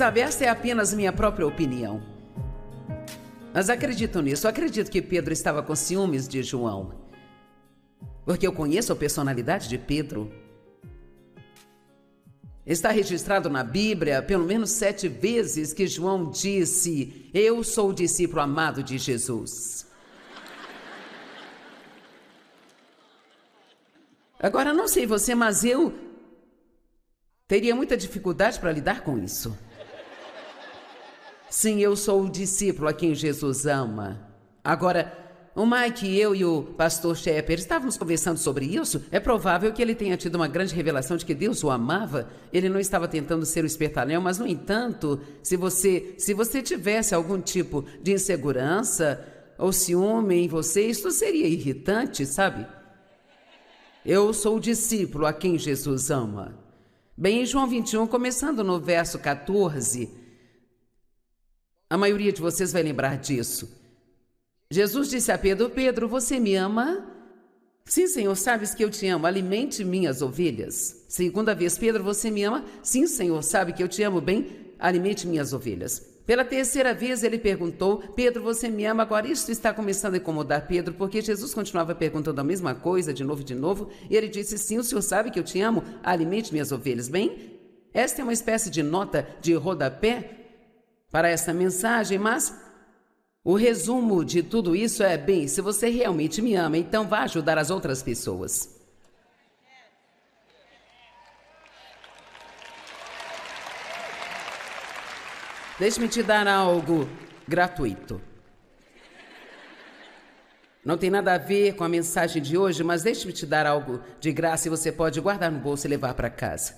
Sabe, essa é apenas minha própria opinião. Mas acredito nisso. Acredito que Pedro estava com ciúmes de João. Porque eu conheço a personalidade de Pedro. Está registrado na Bíblia pelo menos 7 vezes que João disse: eu sou o discípulo amado de Jesus. Agora, não sei você, mas eu teria muita dificuldade para lidar com isso. Sim, eu sou o discípulo a quem Jesus ama. Agora, o Mike, eu e o pastor Shepard estávamos conversando sobre isso. É provável que ele tenha tido uma grande revelação de que Deus o amava. Ele não estava tentando ser o espertalhão, mas, no entanto, se você tivesse algum tipo de insegurança ou ciúme em você, isso seria irritante, sabe? Eu sou o discípulo a quem Jesus ama. Bem, em João 21, começando no verso 14, a maioria de vocês vai lembrar disso. Jesus disse a Pedro: Pedro, você me ama? Sim, Senhor, sabes que eu te amo. Alimente minhas ovelhas. Segunda vez: Pedro, você me ama? Sim, Senhor, sabe que eu te amo bem. Alimente minhas ovelhas. Pela terceira vez ele perguntou: Pedro, você me ama? Agora isso está começando a incomodar Pedro, porque Jesus continuava perguntando a mesma coisa de novo, e ele disse: sim, o Senhor sabe que eu te amo. Alimente minhas ovelhas. Bem, esta é uma espécie de nota de rodapé para essa mensagem, mas o resumo de tudo isso é: bem, se você realmente me ama, então vá ajudar as outras pessoas. Deixe-me te dar algo gratuito. Não tem nada a ver com a mensagem de hoje, mas deixe-me te dar algo de graça e você pode guardar no bolso e levar para casa.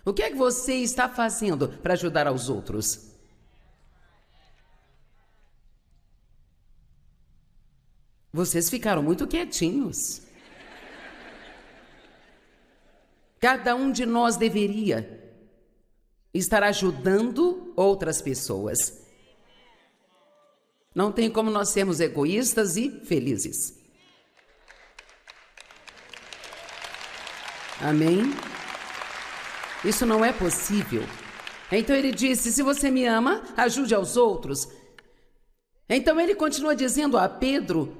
O que é que você está fazendo para ajudar aos outros? Vocês ficaram muito quietinhos. Cada um de nós deveria estar ajudando outras pessoas. Não tem como nós sermos egoístas e felizes. Amém? Isso não é possível. Então ele disse: se você me ama, ajude aos outros. Então ele continua dizendo a Pedro,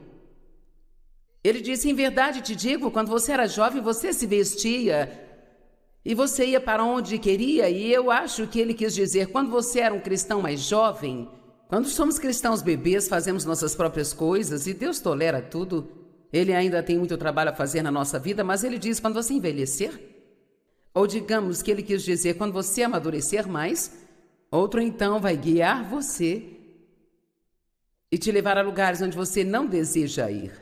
ele disse: em verdade te digo, quando você era jovem, você se vestia e você ia para onde queria. E eu acho que ele quis dizer, quando você era um cristão mais jovem, quando somos cristãos bebês, fazemos nossas próprias coisas e Deus tolera tudo. Ele ainda tem muito trabalho a fazer na nossa vida, mas ele diz, quando você envelhecer, ou digamos que ele quis dizer, quando você amadurecer mais, outro então vai guiar você e te levar a lugares onde você não deseja ir.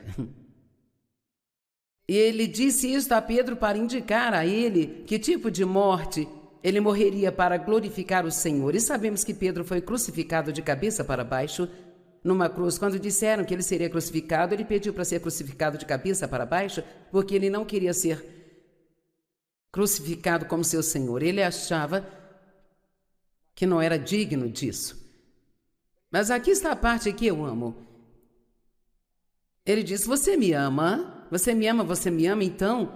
E ele disse isso a Pedro para indicar a ele que tipo de morte ele morreria para glorificar o Senhor. E sabemos que Pedro foi crucificado de cabeça para baixo numa cruz. Quando disseram que ele seria crucificado, ele pediu para ser crucificado de cabeça para baixo, porque ele não queria ser crucificado como seu Senhor. Ele achava que não era digno disso. Mas aqui está a parte que eu amo. Ele disse: você me ama? Você me ama, você me ama, então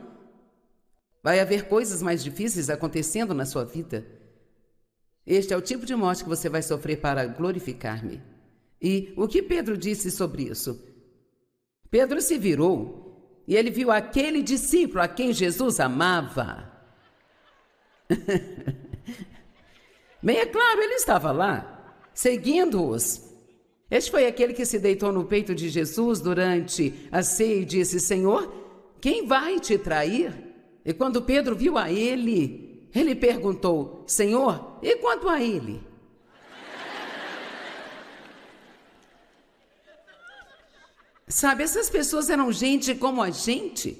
vai haver coisas mais difíceis acontecendo na sua vida. Este é o tipo de morte que você vai sofrer para glorificar-me. E o que Pedro disse sobre isso? Pedro se virou e ele viu aquele discípulo a quem Jesus amava. Bem, é claro, ele estava lá, seguindo-os. Este foi aquele que se deitou no peito de Jesus durante a ceia e disse: Senhor, quem vai te trair? E quando Pedro viu a ele, ele perguntou: Senhor, e quanto a ele? Sabe, essas pessoas eram gente como a gente.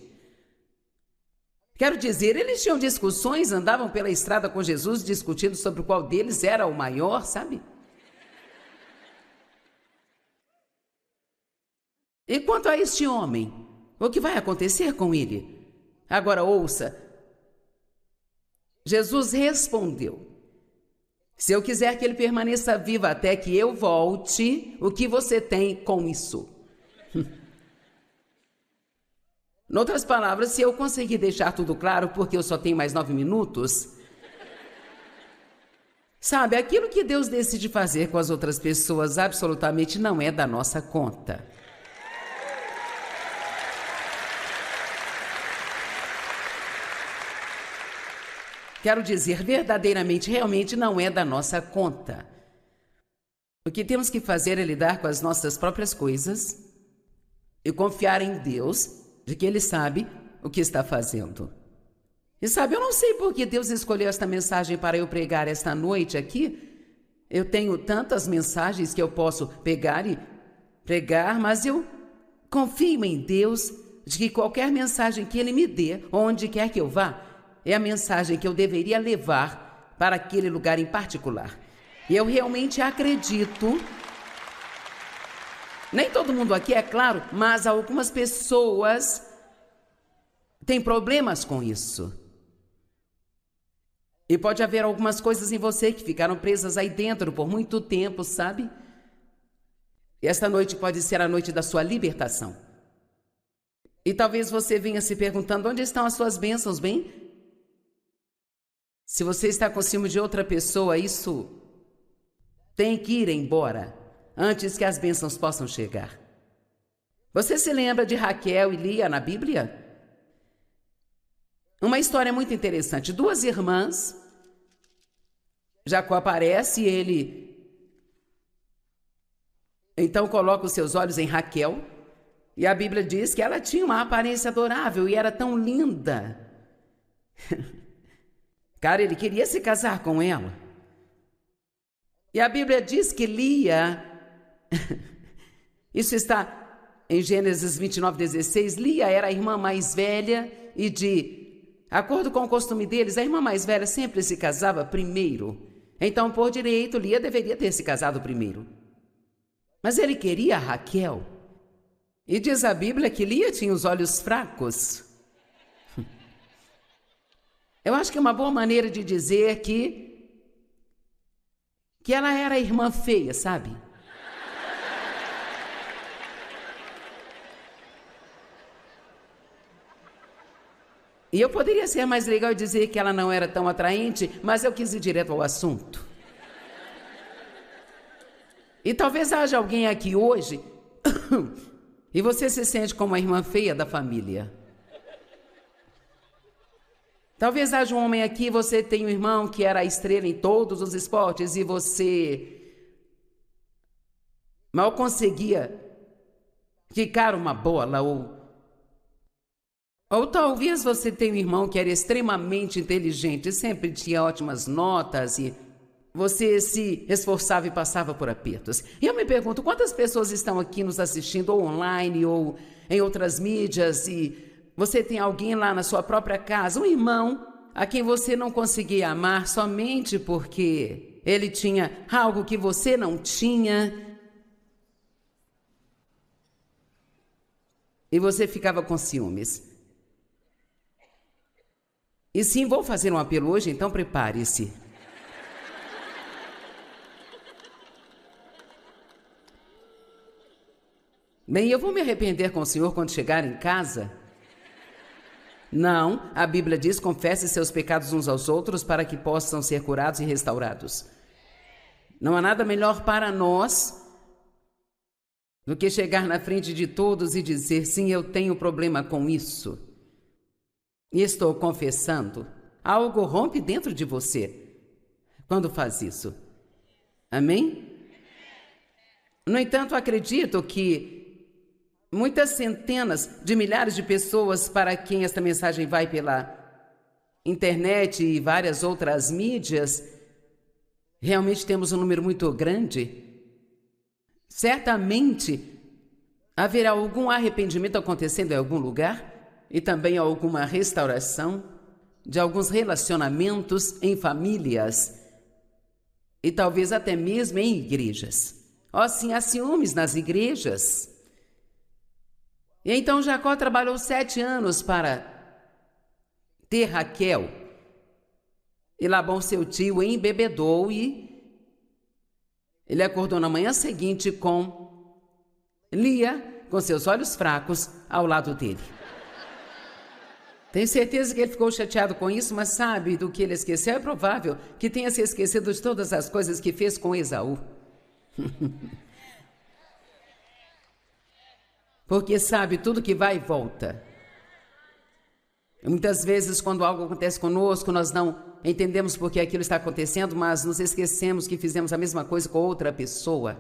Quero dizer, eles tinham discussões, andavam pela estrada com Jesus discutindo sobre qual deles era o maior, sabe? E quanto a este homem, o que vai acontecer com ele? Agora ouça. Jesus respondeu: se eu quiser que ele permaneça vivo até que eu volte, o que você tem com isso? Em outras palavras, se eu conseguir deixar tudo claro, porque eu só tenho mais 9 minutos, Sabe, aquilo que Deus decide fazer com as outras pessoas absolutamente não é da nossa conta. Quero dizer, verdadeiramente, realmente não é da nossa conta. O que temos que fazer é lidar com as nossas próprias coisas e confiar em Deus, de que Ele sabe o que está fazendo. E sabe, eu não sei por que Deus escolheu esta mensagem para eu pregar esta noite aqui. Eu tenho tantas mensagens que eu posso pegar e pregar, mas eu confio em Deus de que qualquer mensagem que Ele me dê, onde quer que eu vá, é a mensagem que eu deveria levar para aquele lugar em particular. E eu realmente acredito, nem todo mundo aqui, é claro, mas algumas pessoas têm problemas com isso. E pode haver algumas coisas em você que ficaram presas aí dentro por muito tempo, sabe? E esta noite pode ser a noite da sua libertação. E talvez você venha se perguntando, onde estão as suas bênçãos, bem? Se você está com ciúme de outra pessoa, isso tem que ir embora antes que as bênçãos possam chegar. Você se lembra de Raquel e Lia na Bíblia? Uma história muito interessante. Duas irmãs, Jacó aparece e ele então coloca os seus olhos em Raquel e a Bíblia diz que ela tinha uma aparência adorável e era tão linda. Cara, ele queria se casar com ela. E a Bíblia diz que Lia, isso está em Gênesis 29:16, Lia era a irmã mais velha e de acordo com o costume deles, a irmã mais velha sempre se casava primeiro. Então, por direito, Lia deveria ter se casado primeiro. Mas ele queria Raquel. E diz a Bíblia que Lia tinha os olhos fracos. Eu acho que é uma boa maneira de dizer que ela era a irmã feia, sabe? E eu poderia ser mais legal e dizer que ela não era tão atraente, mas eu quis ir direto ao assunto. E talvez haja alguém aqui hoje e você se sente como a irmã feia da família. Talvez haja um homem aqui e você tem um irmão que era a estrela em todos os esportes e você mal conseguia quicar uma bola ou talvez você tenha um irmão que era extremamente inteligente, sempre tinha ótimas notas e você se esforçava e passava por apertos. E eu me pergunto, quantas pessoas estão aqui nos assistindo ou online ou em outras mídias e você tem alguém lá na sua própria casa, um irmão a quem você não conseguia amar somente porque ele tinha algo que você não tinha e você ficava com ciúmes. E sim, vou fazer um apelo hoje, então prepare-se. Bem, eu vou me arrepender com o Senhor quando chegar em casa? Não, a Bíblia diz, confesse seus pecados uns aos outros para que possam ser curados e restaurados. Não há nada melhor para nós do que chegar na frente de todos e dizer, sim, eu tenho problema com isso. E estou confessando. Algo rompe dentro de você quando faz isso. Amém? No entanto, acredito que muitas centenas de milhares de pessoas para quem esta mensagem vai pela internet e várias outras mídias, realmente temos um número muito grande. Certamente haverá algum arrependimento acontecendo em algum lugar e também alguma restauração de alguns relacionamentos em famílias e talvez até mesmo em igrejas. Sim, há ciúmes nas igrejas. E então Jacó trabalhou 7 anos para ter Raquel. E Labão, seu tio, embebedou e ele acordou na manhã seguinte com Lia, com seus olhos fracos, ao lado dele. Tenho certeza que ele ficou chateado com isso, mas sabe do que ele esqueceu? É provável que tenha se esquecido de todas as coisas que fez com Esaú. Porque sabe, tudo que vai e volta. E muitas vezes, quando algo acontece conosco, nós não entendemos por que aquilo está acontecendo, mas nos esquecemos que fizemos a mesma coisa com outra pessoa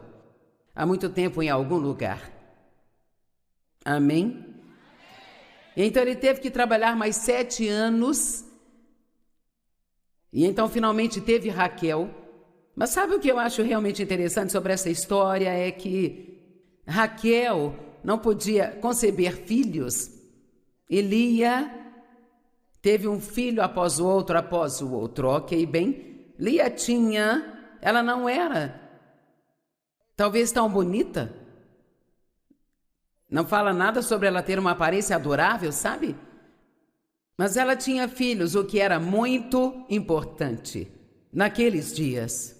há muito tempo em algum lugar. Amém? Então ele teve que trabalhar mais 7 anos. E então finalmente teve Raquel. Mas sabe o que eu acho realmente interessante sobre essa história? É que Raquel não podia conceber filhos. E Lia teve um filho após o outro. Ok, bem. Lia ela não era talvez tão bonita. Não fala nada sobre ela ter uma aparência adorável, sabe? Mas ela tinha filhos, o que era muito importante naqueles dias.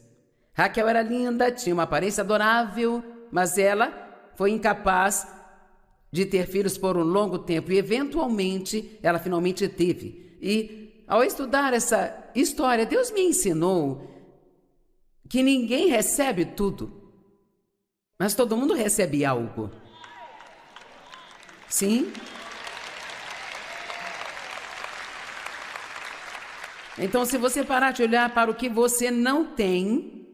Raquel era linda, tinha uma aparência adorável, mas ela foi incapaz de ter filhos por um longo tempo. E, eventualmente, ela finalmente teve. E, ao estudar essa história, Deus me ensinou que ninguém recebe tudo, mas todo mundo recebe algo. Sim. Então, se você parar de olhar para o que você não tem,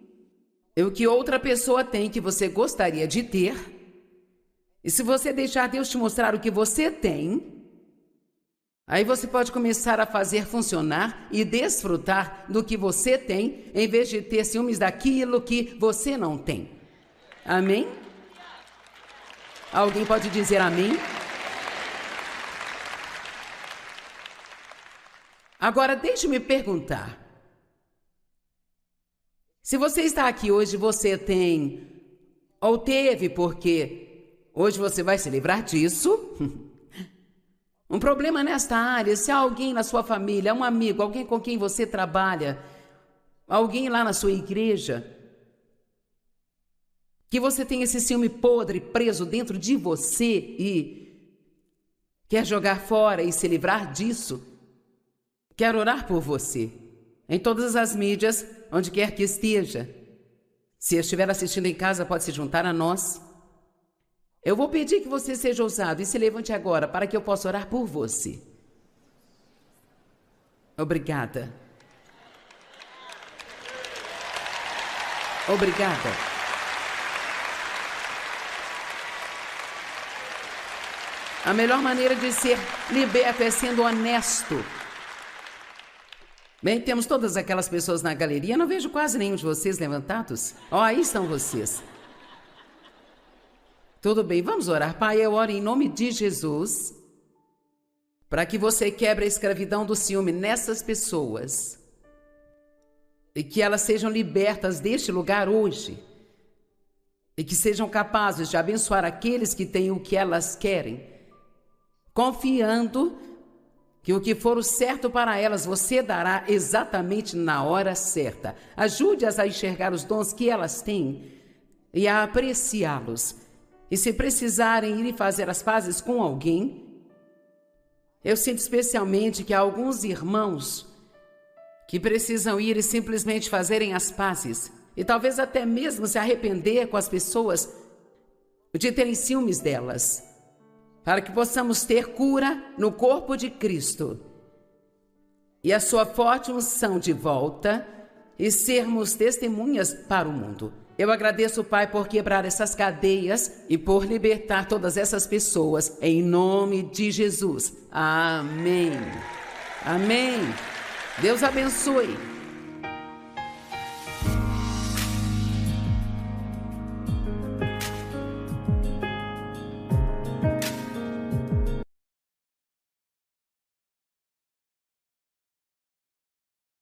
e o que outra pessoa tem que você gostaria de ter, e se você deixar Deus te mostrar o que você tem, aí você pode começar a fazer funcionar e desfrutar do que você tem, em vez de ter ciúmes daquilo que você não tem. Amém? Alguém pode dizer amém? Agora, deixe-me perguntar. Se você está aqui hoje, você tem, ou teve, porque hoje você vai se livrar disso, um problema nesta área. Se há alguém na sua família, um amigo, alguém com quem você trabalha, alguém lá na sua igreja, que você tem esse ciúme podre preso dentro de você e quer jogar fora e se livrar disso, quero orar por você, em todas as mídias, onde quer que esteja. Se estiver assistindo em casa, pode se juntar a nós. Eu vou pedir que você seja ousado e se levante agora, para que eu possa orar por você. Obrigada. Obrigada. A melhor maneira de ser liberto é sendo honesto. Bem, temos todas aquelas pessoas na galeria. Não vejo quase nenhum de vocês levantados. Aí estão vocês. Tudo bem, vamos orar. Pai, eu oro em nome de Jesus para que você quebre a escravidão do ciúme nessas pessoas e que elas sejam libertas deste lugar hoje e que sejam capazes de abençoar aqueles que têm o que elas querem, confiando que o que for o certo para elas, você dará exatamente na hora certa. Ajude-as a enxergar os dons que elas têm e a apreciá-los. E se precisarem ir fazer as pazes com alguém, eu sinto especialmente que há alguns irmãos que precisam ir e simplesmente fazerem as pazes. E talvez até mesmo se arrepender com as pessoas de terem ciúmes delas, para que possamos ter cura no corpo de Cristo e a sua forte unção de volta e sermos testemunhas para o mundo. Eu agradeço, Pai, por quebrar essas cadeias e por libertar todas essas pessoas, em nome de Jesus. Amém. Amém. Deus abençoe.